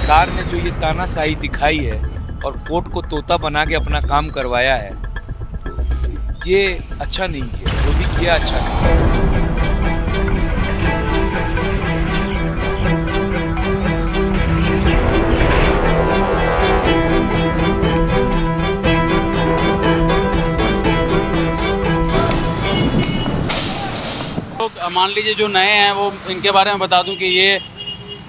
सरकार ने जो ये तानाशाही दिखाई है और कोर्ट को तोता बना के अपना काम करवाया है, ये अच्छा नहीं किया। जो भी किया अच्छा नहीं। तो मान लीजिए जो नए हैं वो इनके बारे में बता दूं कि ये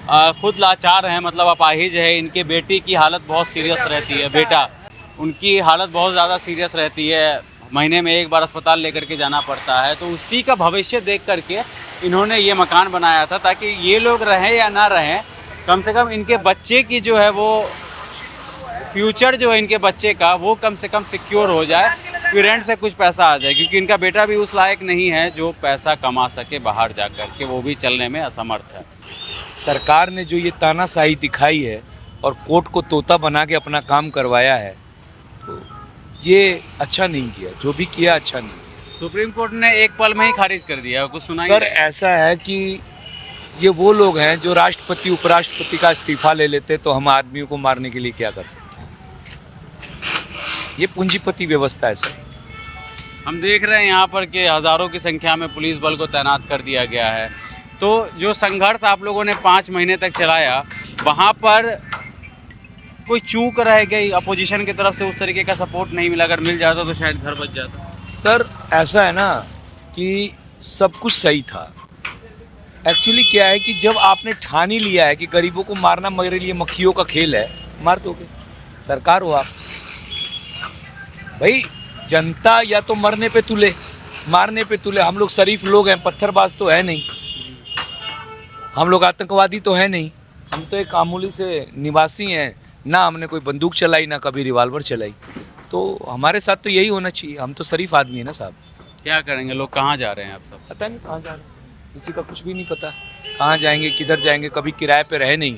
खुद लाचार हैं, मतलब अपाहिज है। इनके बेटी की हालत बहुत सीरियस रहती है, बेटा उनकी हालत बहुत ज़्यादा सीरियस रहती है। महीने में एक बार अस्पताल लेकर के जाना पड़ता है। तो उसी का भविष्य देख करके इन्होंने ये मकान बनाया था, ताकि ये लोग रहें या ना रहें, कम से कम इनके बच्चे की जो है वो फ्यूचर जो है इनके बच्चे का वो कम से कम सिक्योर हो जाए, कि रेंट से कुछ पैसा आ जाए। क्योंकि इनका बेटा भी उस लायक नहीं है जो पैसा कमा सके बाहर जा कर के, वो भी चलने में असमर्थ है। सरकार ने जो ये तानाशाही दिखाई है और कोर्ट को तोता बना के अपना काम करवाया है, तो ये अच्छा नहीं किया। जो भी किया अच्छा नहीं किया। सुप्रीम कोर्ट ने एक पल में ही खारिज कर दिया, कुछ सुना ही सर, नहीं। ऐसा है कि ये वो लोग हैं जो राष्ट्रपति उपराष्ट्रपति का इस्तीफा ले लेते, तो हम आदमियों को मारने के लिए क्या कर सकते हैं। ये पूंजीपति व्यवस्था है सर। हम देख रहे हैं यहाँ पर कि हज़ारों की संख्या में पुलिस बल को तैनात कर दिया गया है। तो जो संघर्ष आप लोगों ने 5 महीने तक चलाया, वहाँ पर कोई चूक रह गई, अपोजिशन की तरफ से उस तरीके का सपोर्ट नहीं मिला। अगर मिल जाता तो शायद घर बच जाता। सर, ऐसा है ना कि सब कुछ सही था। एक्चुअली क्या है कि जब आपने ठान ही लिया है कि गरीबों को मारना मेरे लिए मक्खियों का खेल है, मार दोगे। सरकार हो आप भाई, जनता या तो मरने पे तुले, मारने पे तुले। हम लोग शरीफ लोग हैं, पत्थरबाज तो है नहीं, हम लोग आतंकवादी तो है नहीं। हम तो एक मामूली से निवासी हैं, ना हमने कोई बंदूक चलाई, ना कभी रिवाल्वर चलाई। तो हमारे साथ तो यही होना चाहिए। हम तो शरीफ आदमी है ना साहब। क्या करेंगे लोग, कहाँ जा रहे हैं आप सब? पता नहीं कहाँ जा रहे हैं, किसी का कुछ भी नहीं पता। कहाँ जाएंगे, किधर जाएंगे। कभी किराए पे रहे नहीं,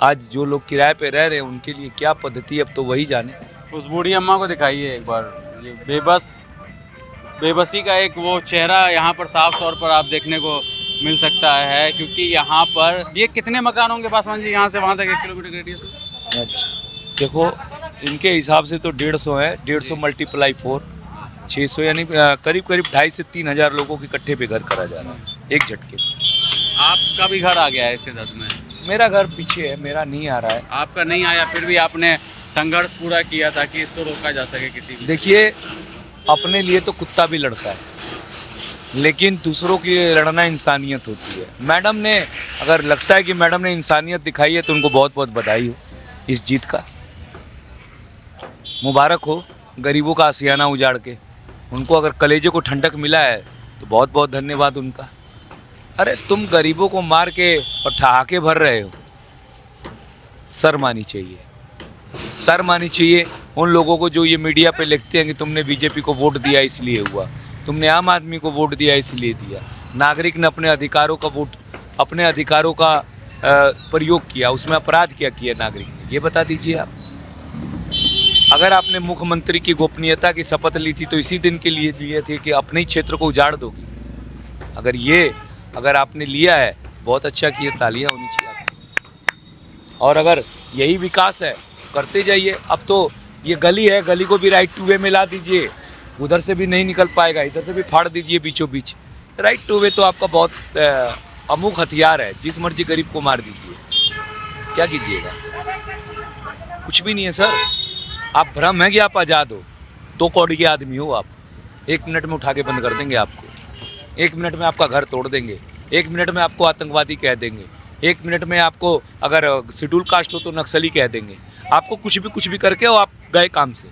आज जो लोग किराए पे रह रहे हैं उनके लिए क्या पद्धति, अब तो वही जाने। उस बूढ़ी अम्मा को दिखाइए एक बार। ये बेबसी का एक वो चेहरा यहाँ पर साफ तौर पर आप देखने को मिल सकता है। क्योंकि यहाँ पर ये कितने मकान होंगे पासवान जी, यहाँ से वहाँ तक 1 किलोमीटर रेडियस? अच्छा, देखो इनके हिसाब से तो 150 है। 150 मल्टीप्लाई 4, 600, यानी करीब करीब 2,500 से 3,000 लोगों के इकट्ठे पे घर करा जा रहा है एक झटके। आपका भी घर आ गया है इसके साथ में? मेरा घर पीछे है, मेरा नहीं आ रहा है। आपका नहीं आया, फिर भी आपने संघर्ष पूरा किया ताकि इसको रोका जा सके किसी भी। देखिए, अपने लिए तो कुत्ता भी लड़ता है, लेकिन दूसरों के लिए लड़ना इंसानियत होती है। मैडम ने, अगर लगता है कि मैडम ने इंसानियत दिखाई है तो उनको बहुत बहुत बधाई हो इस जीत का। मुबारक हो गरीबों का आशियाना उजाड़ के। उनको अगर कलेजे को ठंडक मिला है तो बहुत बहुत धन्यवाद उनका। अरे तुम गरीबों को मार के और ठहाके भर रहे हो, शर्म आनी चाहिए। शर्म आनी चाहिए उन लोगों को जो ये मीडिया पे लिखते हैं कि तुमने बीजेपी को वोट दिया इसलिए हुआ, तुमने आम आदमी को वोट दिया इसलिए दिया। नागरिक ने अपने अधिकारों का वोट, अपने अधिकारों का प्रयोग किया, उसमें अपराध क्या किया नागरिक ने, ये बता दीजिए आप। अगर आपने मुख्यमंत्री की गोपनीयता की शपथ ली थी तो इसी दिन के लिए लिए थे कि अपने ही क्षेत्र को उजाड़ दोगी। अगर आपने लिया है, बहुत अच्छा किया, तालियां होनी चाहिए आपकी। और अगर यही विकास है, करते जाइए। अब तो ये गली है, गली को भी राइट टू वे में ला दीजिए। उधर से भी नहीं निकल पाएगा, इधर से भी फाड़ दीजिए बीचों बीच। राइट टू वे तो आपका बहुत अमुक हथियार है, जिस मर्जी गरीब को मार दीजिए। क्या कीजिएगा, कुछ भी नहीं है सर। आप भ्रम है कि आप आज़ाद हो, 2 कौड़ी के आदमी हो आप। 1 मिनट में उठा के बंद कर देंगे आपको, 1 मिनट में आपका घर तोड़ देंगे, 1 मिनट में आपको आतंकवादी कह देंगे, 1 मिनट में आपको अगर शेड्यूल कास्ट हो तो नक्सली कह देंगे। आपको कुछ भी करके और आप गए काम से।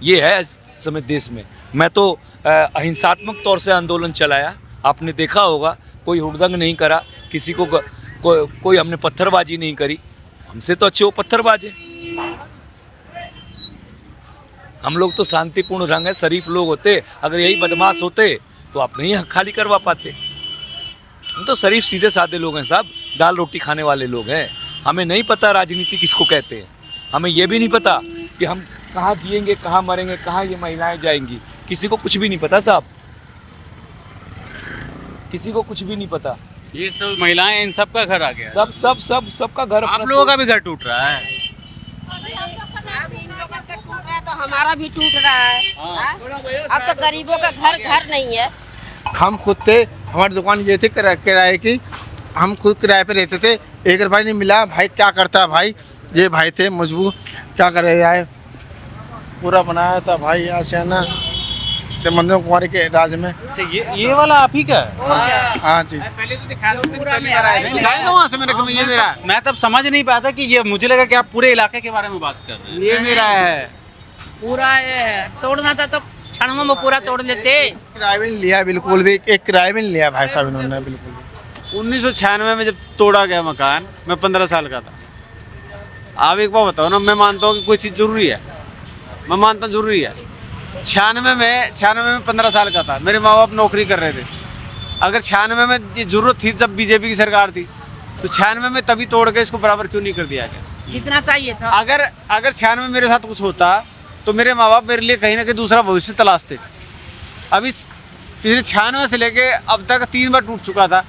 ये है इस समय देश में। मैं तो अहिंसात्मक तौर से आंदोलन चलाया, आपने देखा होगा। कोई हुड़दंग नहीं करा, किसी को कोई हमने पत्थरबाजी नहीं करी। हमसे तो अच्छे वो पत्थरबाज है। हम लोग तो शांतिपूर्ण रंग है, शरीफ लोग होते। अगर यही बदमाश होते तो आप नहीं खाली करवा पाते। हम तो शरीफ सीधे साधे लोग हैं साहब, दाल रोटी खाने वाले लोग हैं। हमें नहीं पता राजनीति किसको कहते हैं। हमें ये भी नहीं पता कि हम कहाँ जिएंगे, कहाँ मरेंगे, कहाँ ये महिलाएं जाएंगी। किसी को कुछ भी नहीं पता साहब, किसी को कुछ भी नहीं पता। ये सब महिलाएं, इन सब का घर आ गया। सब सब सब सबका घर आप अपना लोगों का भी घर टूट रहा है। अब इन लोगों का टूट रहा है तो हमारा भी टूट रहा है। हाँ? अब तो गरीबों का घर नहीं है। हम खुद थे, हमारी दुकान ये थी किराए की, हम खुद किराए पे रहते थे, 1 रुपया नहीं मिला। भाई क्या करता है भाई, ये भाई थे मजबूर, क्या करे यार, पूरा बनाया था भाई यहाँ से ना मंदिर कुमारी के राज में। अच्छा, ये वाला आप ही का है? हाँ जी, दिखाई दो वहाँ से मेरे को, ये मेरा। मैं तब समझ नहीं पाया था कि ये, मुझे लगा कि आप पूरे इलाके के बारे में बात कर रहे हैं। ये मेरा है पूरा, ये तोड़ना था तो क्षणों में पूरा तोड़ लेते। किराया भी नहीं लिया बिल्कुल भी, एक किराया भी नहीं लिया भाई साहब इन्होंने बिल्कुल भी। 1996 में जब तोड़ा गया मकान, मैं 15 साल का था। आप एक बार बताओ ना, मैं मानता हूँ कि कोई चीज़ जरूरी है, मैं मानता हूँ जरूरी है। 96 में 15 साल का था, मेरे माँ बाप नौकरी कर रहे थे। अगर 96 में ये जरूरत थी जब बीजेपी की सरकार थी, तो 96 में तभी तोड़ के इसको बराबर क्यों नहीं कर दिया गया? कितना चाहिए था? अगर 96 में मेरे साथ कुछ होता तो मेरे माँ बाप मेरे लिए कहीं ना कहीं दूसरा भविष्य तलाशते। अभी पिछले 96 से लेके अब तक 3 बार टूट चुका था,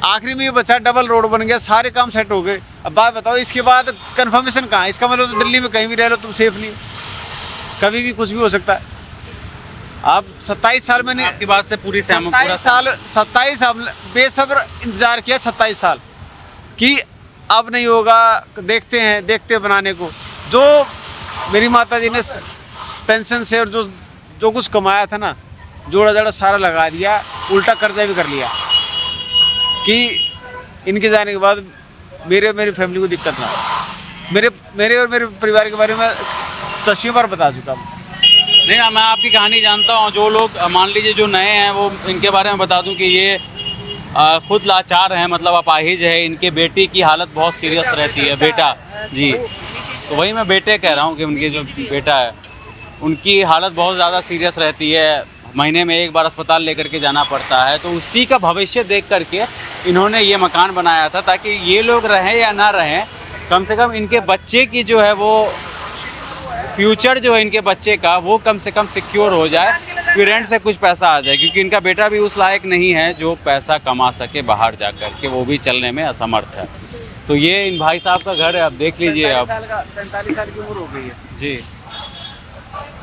आखिरी में ये बचा, डबल रोड बन गया, सारे काम सेट हो गए। अब बात बताओ, इसके बाद कंफर्मेशन कहाँ है? इसका मतलब तो दिल्ली में कहीं भी रह लो तुम सेफ नहीं, कभी भी कुछ भी हो सकता है। अब 27 साल मैंने आपकी बात से पूरी सहमत, 27 साल बेसब्र इंतजार किया, 27 साल कि अब नहीं होगा, देखते हैं बनाने को। जो मेरी माता जी ने पेंशन से और जो कुछ कमाया था ना, जोड़ा जाड़ा सारा लगा दिया, उल्टा कर्जा भी कर लिया कि इनके जाने के बाद मेरी फैमिली को दिक्कत ना हो। मेरे और मेरे परिवार के बारे में 10 बार बता चुका हूँ। नहीं ना, मैं आपकी कहानी जानता हूँ। जो लोग मान लीजिए जो नए हैं, वो इनके बारे में बता दूं कि ये खुद लाचार हैं, मतलब अपाहिज है। इनके बेटी की हालत बहुत सीरियस रहती है, बेटा जी, तो वही मैं बेटे कह रहा हूँ कि उनके जो बेटा है उनकी हालत बहुत ज़्यादा सीरियस रहती है। महीने में 1 बार अस्पताल लेकर के जाना पड़ता है। तो उसी का भविष्य देख करके इन्होंने ये मकान बनाया था, ताकि ये लोग रहें या ना रहें, कम से कम इनके बच्चे की जो है वो फ्यूचर जो है इनके बच्चे का, वो कम से कम सिक्योर हो जाए, फिर रेंट से कुछ पैसा आ जाए। क्योंकि इनका बेटा भी उस लायक नहीं है जो पैसा कमा सके बाहर जा कर के, वो भी चलने में असमर्थ है। तो ये इन भाई साहब का घर है, आप देख लीजिए। आप 45 साल की उम्र हो गई है जी,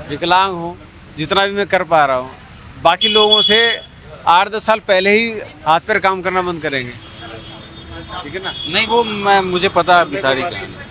विकलांग हूँ, जितना भी मैं कर पा रहा हूँ। बाकी लोगों से 8-10 साल पहले ही हाथ पैर काम करना बंद करेंगे, ठीक है ना? नहीं वो मुझे पता है सारी कहानी।